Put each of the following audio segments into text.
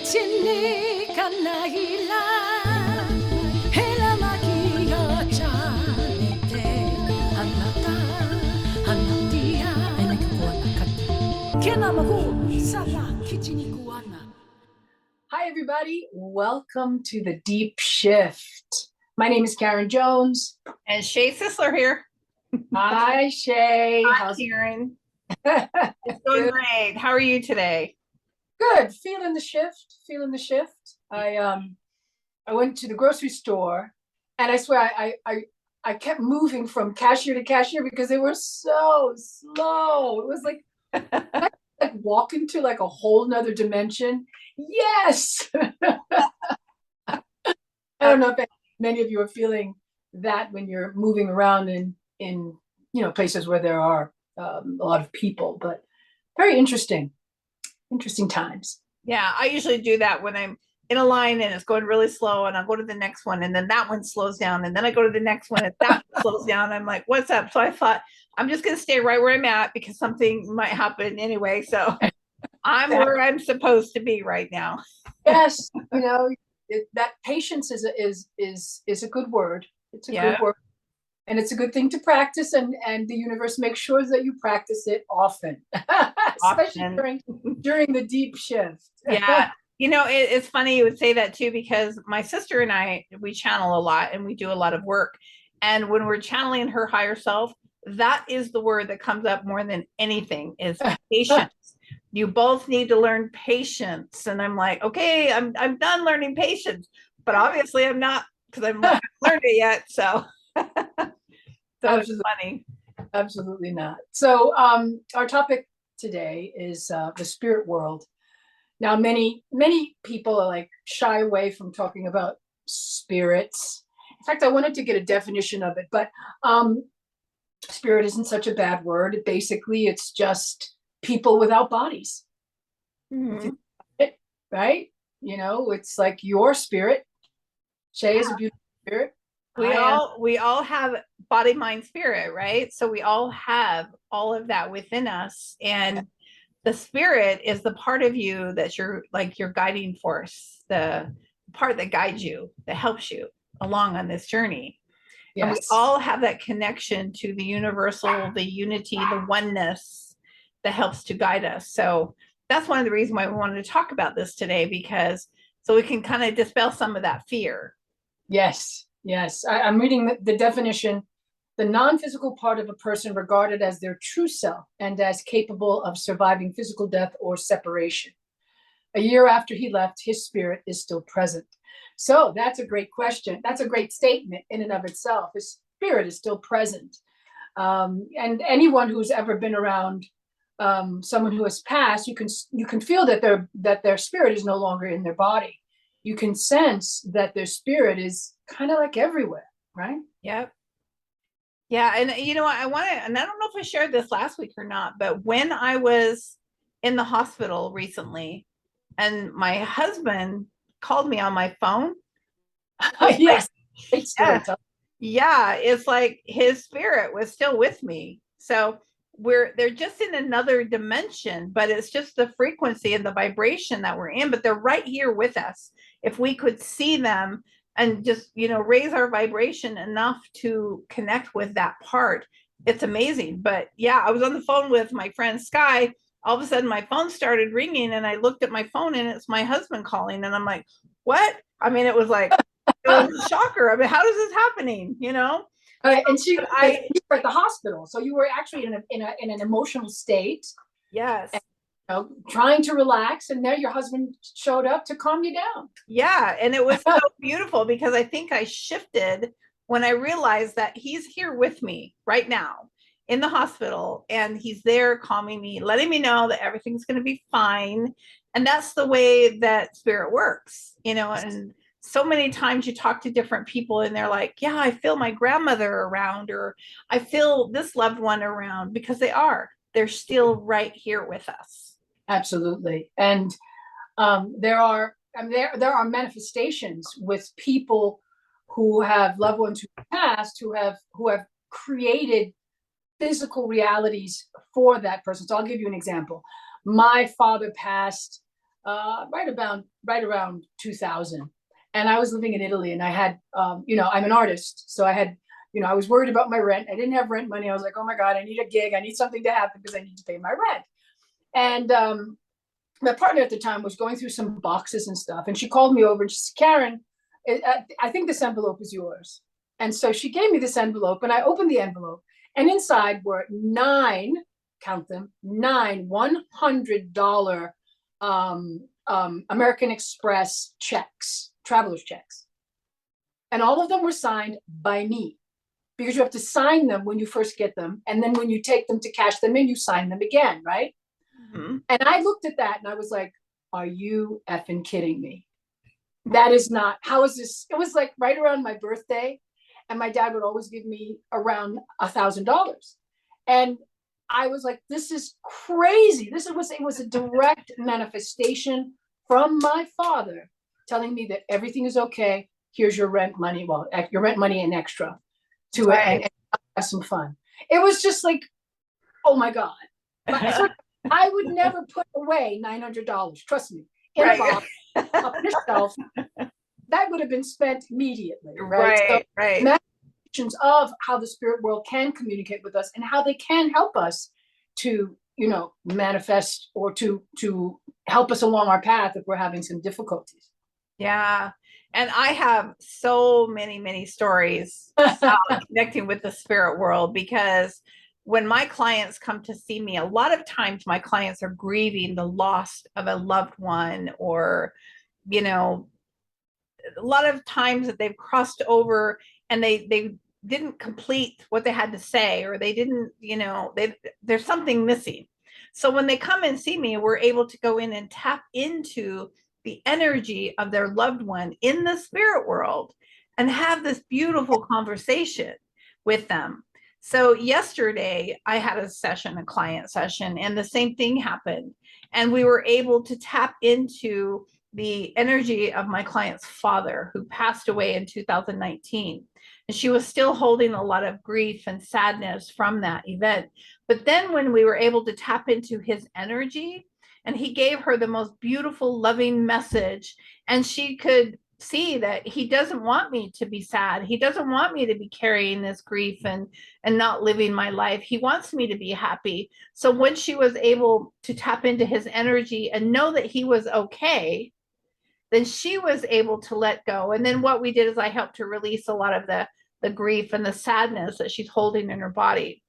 Chini kanahila hela makia chanete anata anatia enekuana kena magu sala kichini kuana. Hi everybody, welcome to the Deep Shift. My name is Karen Jones. And Shay Sisler here. Hi Shay. Hi Karen. It's going great. How are you today? Good. Feeling the shift. I went to the grocery store and I swear I kept moving from cashier to cashier because they were so slow. It was like walk into like a whole nother dimension. Yes. I don't know if many of you are feeling that when you're moving around in places where there are a lot of people, but very interesting times. Yeah, I usually do that when I'm in a line and it's going really slow, and I'll go to the next one, and then that one slows down, and then I go to the next one and that slows down. I'm like, what's up? So I thought I'm just going to stay right where I'm at because something might happen anyway. So I'm where I'm supposed to be right now. Yes, that patience is a good word. It's a good word, and it's a good thing to practice. And the universe makes sure that you practice it often, especially during the deep shift. Yeah. It's funny you would say that too, because my sister and I, we channel a lot and we do a lot of work. And when we're channeling her higher self, that is the word that comes up more than anything is patience. You both need to learn patience. And I'm like, okay, I'm done learning patience, but obviously I'm not, because I've not learned it yet. So, it's funny. Absolutely not. So our topic today is the spirit world. Now, many people are like shy away from talking about spirits. In fact, I wanted to get a definition of it, but spirit isn't such a bad word. Basically, it's just people without bodies. Mm-hmm. Right? It's like your spirit. Shay is a beautiful spirit. We all have body, mind, spirit, right? So we all have all of that within us, and the spirit is the part of you that's your guiding force, the part that guides you, that helps you along on this journey. Yes. And we all have that connection to the universal, the unity, the oneness that helps to guide us. So that's one of the reasons why we wanted to talk about this today, because so we can kind of dispel some of that fear. Yes. I'm reading the definition. The non-physical part of a person regarded as their true self and as capable of surviving physical death or separation. A year after he left, his spirit is still present. So that's a great question. That's a great statement in and of itself. His spirit is still present. And anyone who's ever been around someone who has passed, you can feel that their spirit is no longer in their body. You can sense that their spirit is kind of like everywhere, right? Yep. Yeah. And and I don't know if I shared this last week or not, but when I was in the hospital recently and my husband called me on my phone. Yes. Yeah. It's like his spirit was still with me. So they're just in another dimension, but it's just the frequency and the vibration that we're in, but they're right here with us. If we could see them and just, raise our vibration enough to connect with that part, it's amazing. But yeah, I was on the phone with my friend Sky. All of a sudden my phone started ringing and I looked at my phone and it's my husband calling. And I'm like, what? I mean, it was like, it was a shocker. I mean, how is this happening? And you were at the hospital, so you were actually in an emotional state. Yes. And, trying to relax, and there your husband showed up to calm you down. Yeah, and it was so beautiful because I think I shifted when I realized that he's here with me right now in the hospital, and he's there calming me, letting me know that everything's going to be fine. And that's the way that spirit works, and so many times you talk to different people and they're like, yeah, I feel my grandmother around, or I feel this loved one around, because they're still right here with us. Absolutely. And there are manifestations with people who have loved ones who passed, who have created physical realities for that person. So I'll give you an example. My father passed right around 2000. And I was living in Italy, and I had, I'm an artist. So I had, I was worried about my rent. I didn't have rent money. I was like, oh my God, I need a gig. I need something to happen because I need to pay my rent. And my partner at the time was going through some boxes and stuff. And she called me over and she said, Karen, I think this envelope is yours. And so she gave me this envelope, and I opened the envelope, and inside were nine, count them, nine $100 American Express checks, traveler's checks. And all of them were signed by me, because you have to sign them when you first get them. And then when you take them to cash them in, you sign them again, right? Mm-hmm. And I looked at that and I was like, are you effing kidding me? That is not, how is this? It was like right around my birthday. And my dad would always give me around $1,000. And I was like, this is crazy. It was a direct manifestation from my father telling me that everything is okay. Here's your rent money. Well, your rent money and extra to right. and have some fun. It was just like, oh my God. I would never put away $900. Trust me. In right. a box, up on a shelf. That would have been spent immediately. Right. So, right. Imaginations of how the spirit world can communicate with us and how they can help us to, manifest or to help us along our path if we're having some difficulties. Yeah. And I have so many stories connecting with the spirit world, because when my clients come to see me, a lot of times my clients are grieving the loss of a loved one, or, a lot of times that they've crossed over and they didn't complete what they had to say, or they didn't, there's something missing. So when they come and see me, we're able to go in and tap into the energy of their loved one in the spirit world and have this beautiful conversation with them. So yesterday I had a client session, and the same thing happened. And we were able to tap into the energy of my client's father, who passed away in 2019. And she was still holding a lot of grief and sadness from that event. But then when we were able to tap into his energy, and he gave her the most beautiful, loving message, and she could see that he doesn't want me to be sad. He doesn't want me to be carrying this grief and not living my life. He wants me to be happy. So when she was able to tap into his energy and know that he was okay, then she was able to let go. And then what we did is I helped her release a lot of the grief and the sadness that she's holding in her body.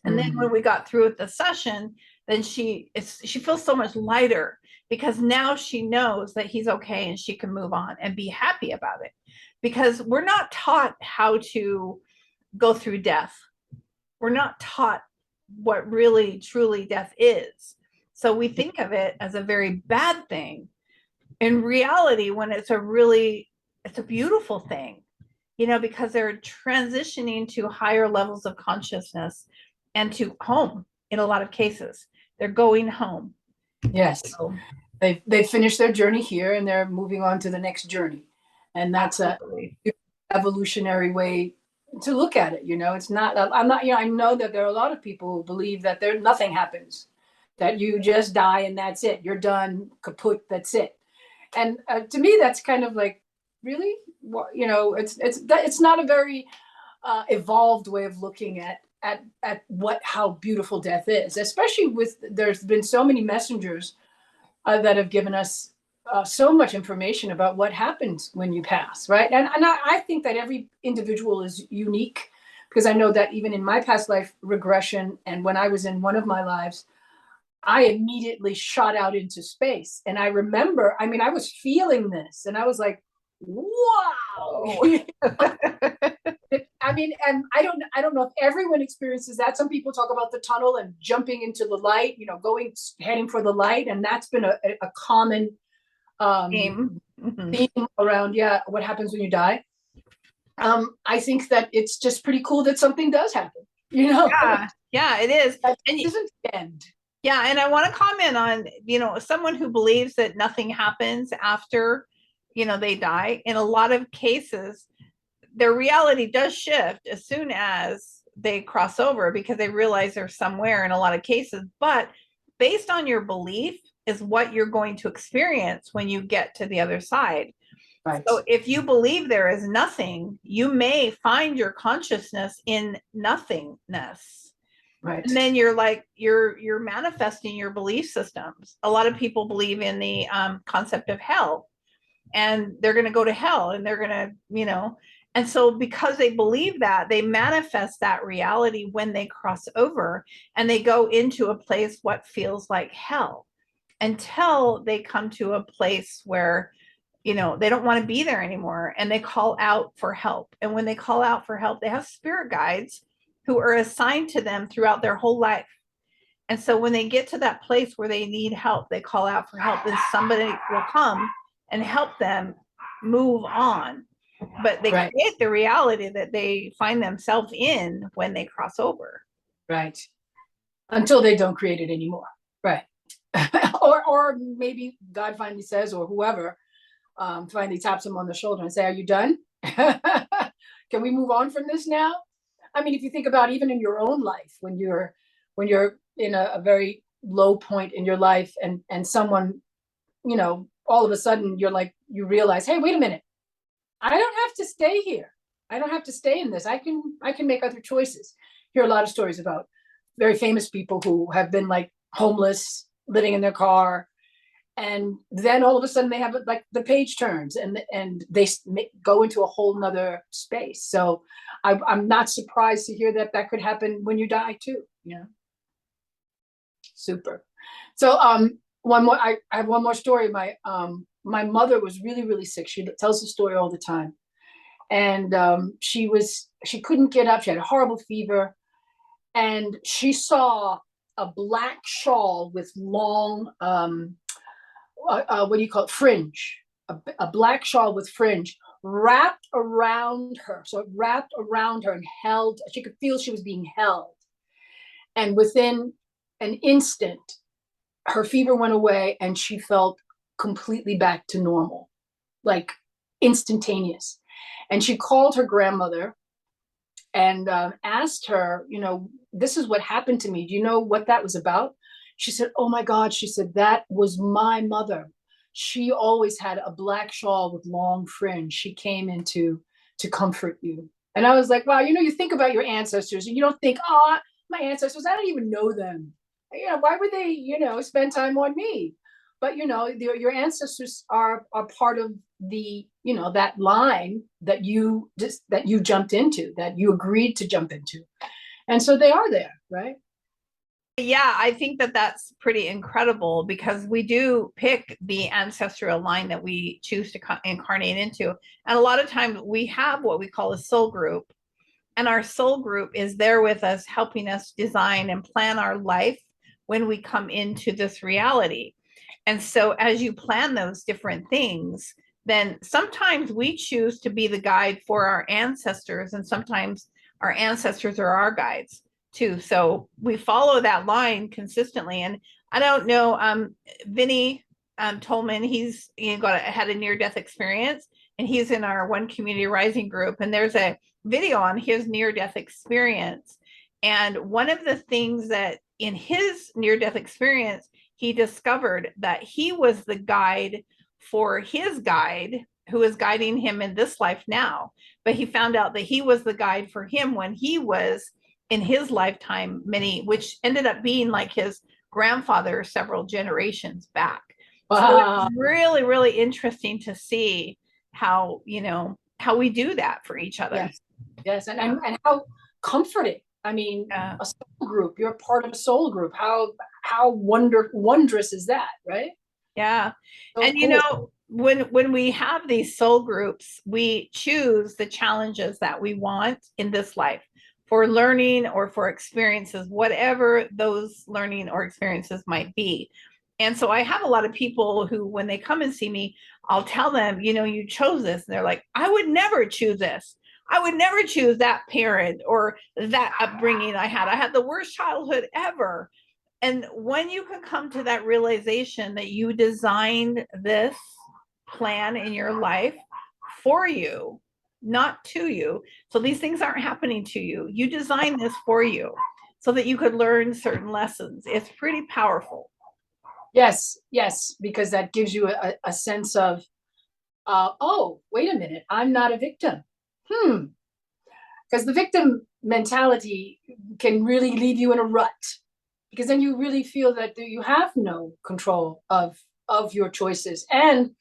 And then when we got through with the session, then she feels so much lighter, because now she knows that he's okay and she can move on and be happy about it. Because we're not taught how to go through death. We're not taught what really truly death is. So we think of it as a very bad thing. In reality, when it's a beautiful thing, because they're transitioning to higher levels of consciousness and to home. In a lot of cases, they're going home. Yes. So they finished their journey here and they're moving on to the next journey. And that's absolutely a evolutionary way to look at it. It's not, I'm not, I know that there are a lot of people who believe that nothing happens, that you just die and that's it. You're done, kaput, that's it. And to me, that's kind of like, really, well, it's not a very evolved way of looking at how beautiful death is, especially there's been so many messengers that have given us so much information about what happens when you pass, right? And I think that every individual is unique, because I know that even in my past life regression, and when I was in one of my lives, I immediately shot out into space. And I remember, I was feeling this and I was like, wow. And I don't know if everyone experiences that. Some people talk about the tunnel and jumping into the light, heading for the light. And that's been a common theme around, what happens when you die. I think that it's just pretty cool that something does happen, Yeah, it is. And it isn't the end. Yeah. And I want to comment on, someone who believes that nothing happens after, they die. In a lot of cases, their reality does shift as soon as they cross over, because they realize they're somewhere in a lot of cases. But based on your belief, is what you're going to experience when you get to the other side. Right. So if you believe there is nothing, you may find your consciousness in nothingness. Right. And then you're like, you're manifesting your belief systems. A lot of people believe in the concept of hell, and they're going to go to hell, and they're going to, you know, and so because they believe that, they manifest that reality when they cross over, and they go into a place what feels like hell, until they come to a place where, you know, they don't want to be there anymore, and they call out for help. And when they call out for help, they have spirit guides who are assigned to them throughout their whole life. And so when they get to that place where they need help, they call out for help, and somebody will come and help them move on. But they Right. create the reality that they find themselves in when they cross over. Right. Until they don't create it anymore. Right. or maybe God finally says, or whoever finally taps them on the shoulder and say, are you done? Can we move on from this now? I mean, if you think about even in your own life, when you're in a very low point in your life, and someone, you know, all of a sudden you're like, you realize, hey, wait a minute, I don't have to stay here. I don't have to stay in this. I can make other choices. Hear a lot of stories about very famous people who have been like homeless, living in their car, and then all of a sudden they have like the page turns, and they go into a whole nother space. So I'm not surprised to hear that that could happen when you die too. You know, super. So one more. I have one more story. My mother was really, really sick. She tells the story all the time, and she couldn't get up. She had a horrible fever, and she saw a black shawl with long what do you call it, fringe, a black shawl with fringe wrapped around her. So it wrapped around her and held, she could feel she was being held. And within an instant, her fever went away and she felt completely back to normal, like instantaneous. And she called her grandmother and asked her, you know, this is what happened to me. Do you know what that was about? She said, oh my God, she said, that was my mother. She always had a black shawl with long fringe. She came in to comfort you. And I was like, wow, you know, you think about your ancestors and you don't think, oh, my ancestors, I don't even know them. You know, why would they, you know, spend time on me? But, you know, your ancestors are part of the, you know, that line that you jumped into, that you agreed to jump into. And so they are there, right? Yeah, I think that that's pretty incredible, because we do pick the ancestral line that we choose to incarnate into. And a lot of times we have what we call a soul group. And our soul group is there with us, helping us design and plan our life when we come into this reality. And so as you plan those different things, then sometimes we choose to be the guide for our ancestors, and sometimes our ancestors are our guides too. So we follow that line consistently. And I don't know, Vinny Tolman, he's had a near-death experience, and he's in our One Community Rising group. And there's a video on his near-death experience. And one of the things that in his near-death experience, he discovered that he was the guide for his guide, who is guiding him in this life now. But he found out that he was the guide for him when he was in his lifetime, which ended up being like his grandfather several generations back. Wow. So it's really, really interesting to see how, you know, how we do that for each other. Yes, yes, and how comforting. I mean, a soul group, you're part of a soul group. How wondrous is that, right? Yeah. So and cool. You know, when we have these soul groups, we choose the challenges that we want in this life for learning or for experiences, whatever those learning or experiences might be. And so I have a lot of people who, when they come and see me, I'll tell them, you know, you chose this. And they're like, I would never choose this. I would never choose that parent or that upbringing I had. I had the worst childhood ever. And when you can come to that realization that you designed this plan in your life for you, not to you. So these things aren't happening to you. You designed this for you so that you could learn certain lessons. It's pretty powerful. Yes, yes, because that gives you a sense of, oh, wait a minute, I'm not a victim. Hmm. Because the victim mentality can really leave you in a rut, because then you really feel that you have no control of your choices. And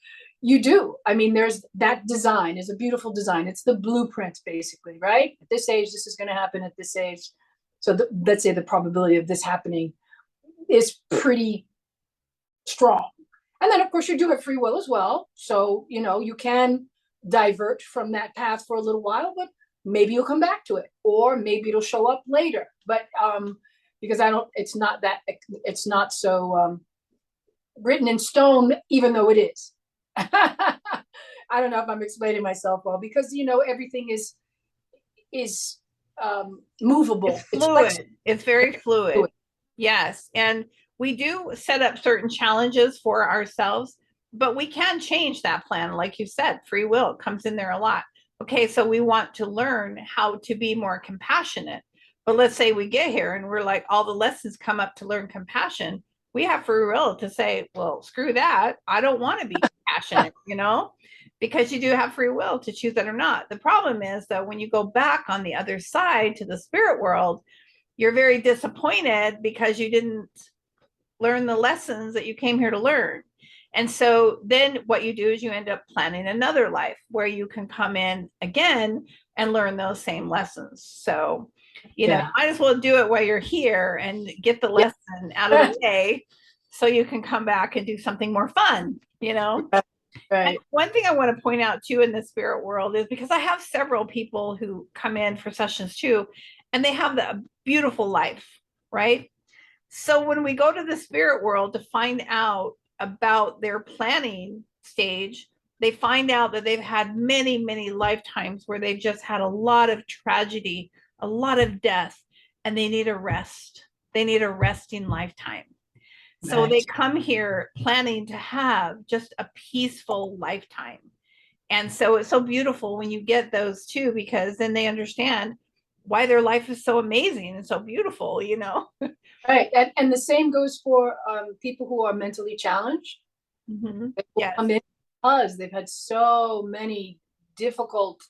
you do. I mean, there's that design is a beautiful design. It's the blueprint, basically, right? At this age, this is going to happen at this age. So let's say the probability of this happening is pretty strong. And then, of course, you do have free will as well. So, you can divert from that path for a little while, but maybe you'll come back to it, or maybe it'll show up later. But because it's not so written in stone, even though it is. I don't know if I'm explaining myself well, because everything is movable. It's fluid. It's very fluid. Yes. And we do set up certain challenges for ourselves, but we can change that plan. Like you said, free will comes in there a lot. Okay, so we want to learn how to be more compassionate. But let's say we get here and we're like, all the lessons come up to learn compassion. We have free will to say, well, screw that. I don't want to be compassionate, because you do have free will to choose that or not. The problem is that when you go back on the other side to the spirit world, you're very disappointed because you didn't learn the lessons that you came here to learn. And so then what you do is you end up planning another life where you can come in again and learn those same lessons. So, you might as well do it while you're here and get the lesson out of the way so you can come back and do something more fun. Right. One thing I want to point out too in the spirit world is because I have several people who come in for sessions too, and they have a beautiful life, right? So when we go to the spirit world to find out about their planning stage, they find out that they've had many, many lifetimes where they've just had a lot of tragedy, a lot of death, and they need a rest. They need a resting lifetime. So they come here planning to have just a peaceful lifetime. And so it's so beautiful when you get those too, because then they understand why their life is so amazing and so beautiful, Right. And the same goes for people who are mentally challenged. Mm-hmm. They will come in because they've had so many difficult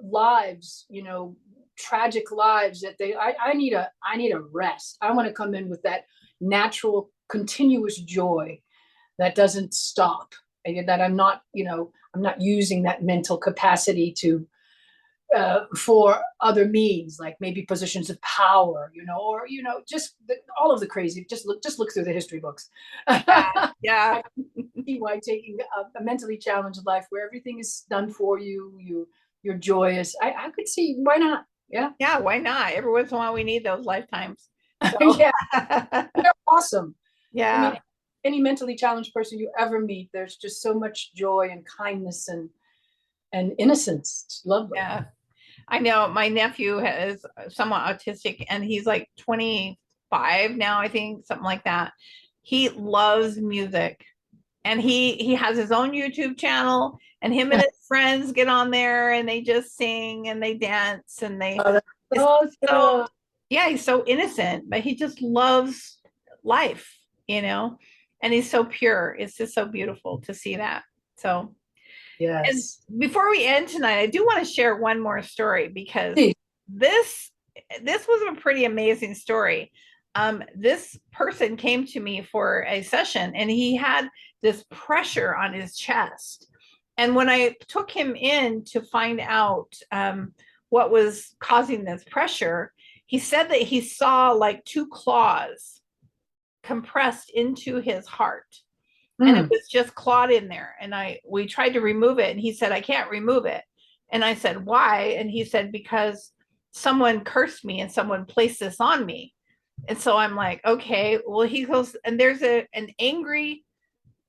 lives, tragic lives, that I need a rest. I want to come in with that natural, continuous joy that doesn't stop, and that I'm not using that mental capacity to for other means, like maybe positions of power, or just all of the crazy. Just look through the history books. Yeah. Why taking a mentally challenged life where everything is done for you, you're joyous. I could see why not. Yeah, why not? Every once in a while we need those lifetimes. So. Yeah, they're awesome. Yeah. I mean, any mentally challenged person you ever meet, there's just so much joy and kindness and innocence. It's lovely. Yeah. I know my nephew is somewhat autistic and he's like 25 now, I think, something like that. He loves music and he has his own YouTube channel, and him and his friends get on there and they just sing and they dance and they so yeah, he's so innocent, but he just loves life, and he's so pure. It's just so beautiful to see that. So yes. And before we end tonight, I do want to share one more story because this was a pretty amazing story. This person came to me for a session and he had this pressure on his chest. And when I took him in to find out what was causing this pressure, he said that he saw like two claws compressed into his heart. And it was just clawed in there. And we tried to remove it. And he said, I can't remove it. And I said, why? And he said, because someone cursed me and someone placed this on me. And so I'm like, okay. Well, he goes, and there's an angry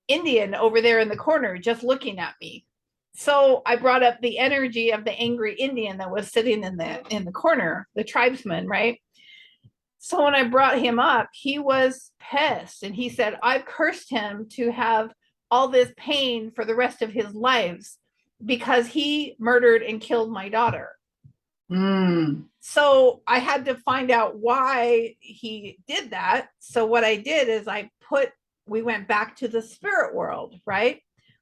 Indian over there in the corner just looking at me. So I brought up the energy of the angry Indian that was sitting in the corner, the tribesman, right? So when I brought him up, he was pissed and he said, I've cursed him to have all this pain for the rest of his lives because he murdered and killed my daughter. So I had to find out why he did that. So what I did is I put we went back to the spirit world, right?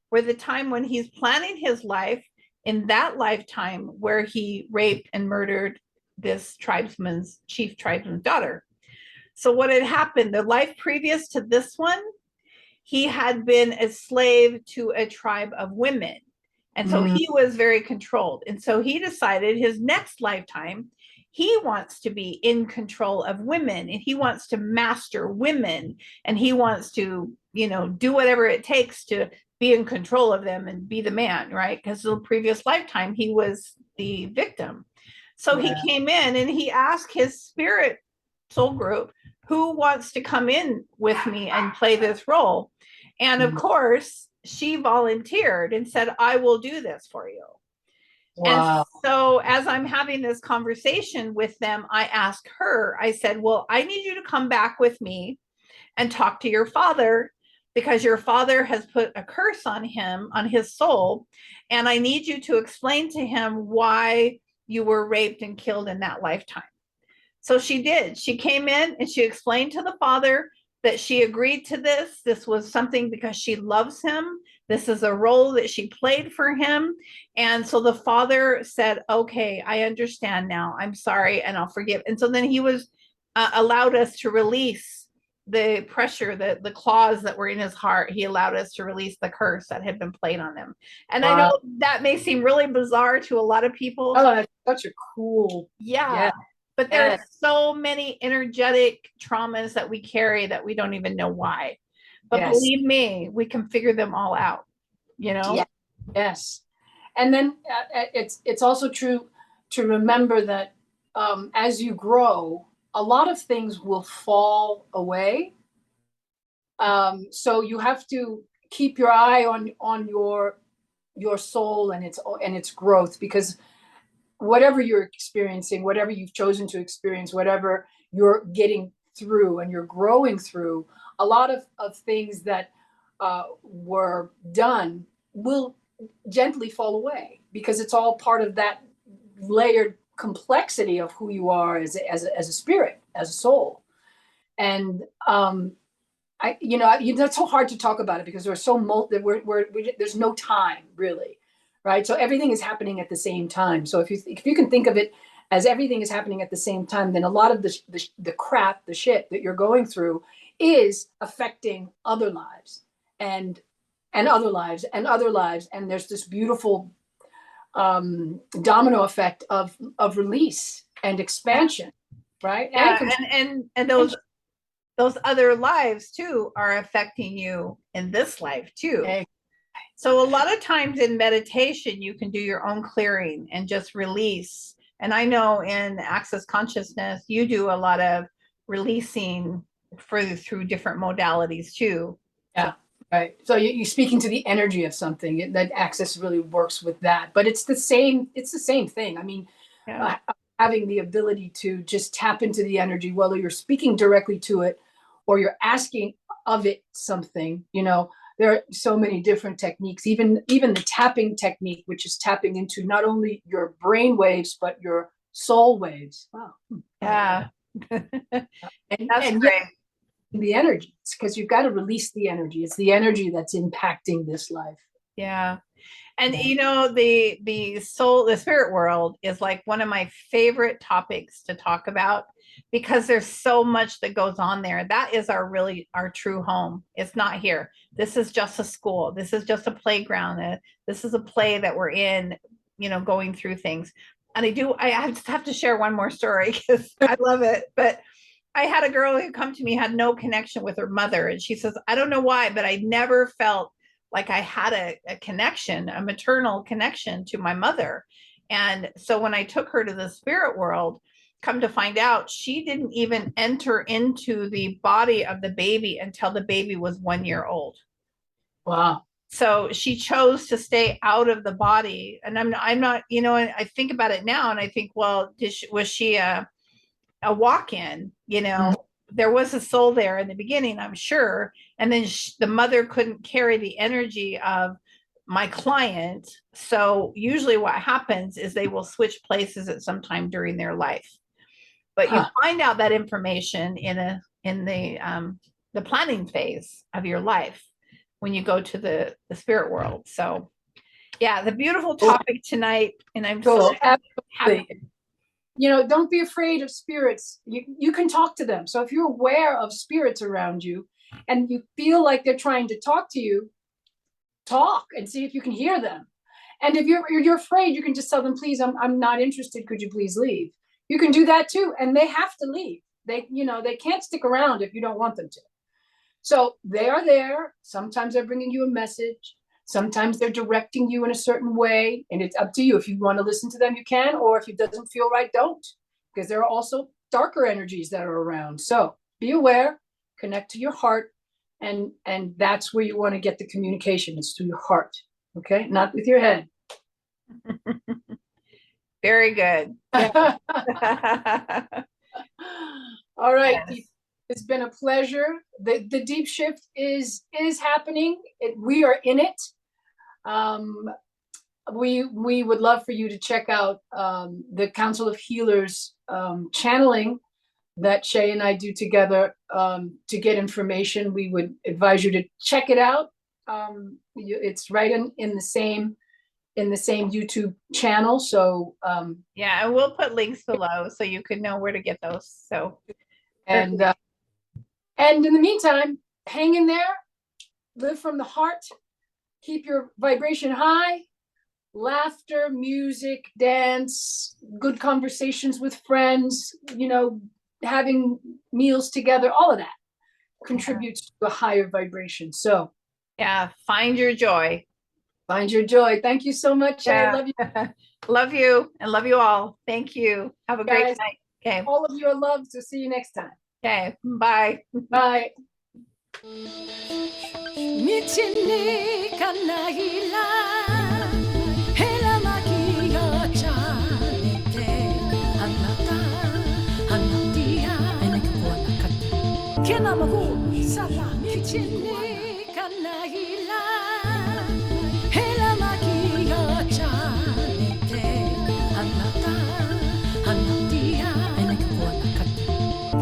Where the time when he's planning his life in that lifetime where he raped and murdered this chief tribesman's daughter. So what had happened, the life previous to this one, he had been a slave to a tribe of women. And so he was very controlled. And so he decided his next lifetime, he wants to be in control of women and he wants to master women and he wants to, do whatever it takes to be in control of them and be the man, right? Because the previous lifetime, he was the victim. So he came in and he asked his spirit soul group, who wants to come in with me and play this role? And of course, she volunteered and said, I will do this for you. Wow. And so as I'm having this conversation with them, I asked her, I said, well, I need you to come back with me and talk to your father because your father has put a curse on him, on his soul. And I need you to explain to him why you were raped and killed in that lifetime. So she did. She came in and she explained to the father that she agreed to this. This was something because she loves him. This is a role that she played for him. And so the father said, okay, I understand now. I'm sorry and I'll forgive. And so then he was allowed us to release the pressure, the claws that were in his heart. He allowed us to release the curse that had been played on him. And I know that may seem really bizarre to a lot of people. Oh, that's such a cool. Yeah. But there are so many energetic traumas that we carry that we don't even know why. But believe me, we can figure them all out, Yes. And then it's also true to remember that as you grow, a lot of things will fall away. So you have to keep your eye on your soul and its growth, because whatever you're experiencing, whatever you've chosen to experience, whatever you're getting through and you're growing through, a lot of things that were done will gently fall away because it's all part of that layered complexity of who you are as a spirit, as a soul. And it's so hard to talk about it because there's there's no time really. Right. So everything is happening at the same time. So if you can think of it as everything is happening at the same time, then a lot of the crap, the shit that you're going through is affecting other lives and other lives and other lives. And there's this beautiful domino effect of release and expansion. Right. Yeah, and those other lives too are affecting you in this life too. Okay. So a lot of times in meditation, you can do your own clearing and just release. And I know in Access Consciousness, you do a lot of releasing through different modalities too. Yeah, right. So you're speaking to the energy of something. That Access really works with that. But it's the same thing. I mean, having the ability to just tap into the energy, whether you're speaking directly to it or you're asking of it something, there are so many different techniques, even the tapping technique, which is tapping into not only your brain waves, but your soul waves. Wow. Yeah. That's great. The energy, because you've got to release the energy. It's the energy that's impacting this life. Yeah. And the soul, the spirit world is like one of my favorite topics to talk about because there's so much that goes on there. That is our true home. It's not here. This is just a school. This is just a playground. This is a play that we're in, going through things. And I just have to share one more story because I love it. But I had a girl who come to me, had no connection with her mother. And she says, I don't know why, but I never felt like I had a connection, a maternal connection to my mother. And so when I took her to the spirit world, come to find out, she didn't even enter into the body of the baby until the baby was 1 year old. Wow. So she chose to stay out of the body. And I'm not, and I think about it now and I think, well, was she a walk-in, Mm-hmm. There was a soul there in the beginning, I'm sure. And then the mother couldn't carry the energy of my client. So usually what happens is they will switch places at some time during their life. But you find out that information in the the planning phase of your life when you go to the spirit world. So yeah, the beautiful topic tonight, and I'm so happy. You know, don't be afraid of spirits. You can talk to them. So if you're aware of spirits around you and you feel like they're trying to talk to you, talk and see if you can hear them. And if you're afraid, you can just tell them, please, I'm not interested. Could you please leave? You can do that too. And they have to leave. They can't stick around if you don't want them to. So they are there. Sometimes they're bringing you a message. Sometimes they're directing you in a certain way, and it's up to you. If you want to listen to them, you can, or if it doesn't feel right, don't, because there are also darker energies that are around. So be aware, connect to your heart, and that's where you want to get the communication. It's through your heart, okay? Not with your head. Very good. All right, Yes. it's been a pleasure. The deep shift is happening. We are in it. We would love for you to check out the Council of Healers channeling that Shay and I do together to get information. We would advise you to check it out. It's right in the same YouTube channel. So yeah, and we'll put links below so you can know where to get those. So and in the meantime, hang in there, live from the heart, keep your vibration high, laughter, music, dance, good conversations with friends, having meals together, all of that contributes to a higher vibration. So yeah, find your joy. Find your joy. Thank you so much. Yeah. I love you. Love you and love you all. Thank you. Have a great Guys, night. Okay. all of you are loved. So see you next time. Okay. Bye. Bye.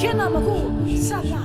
Kena maku sala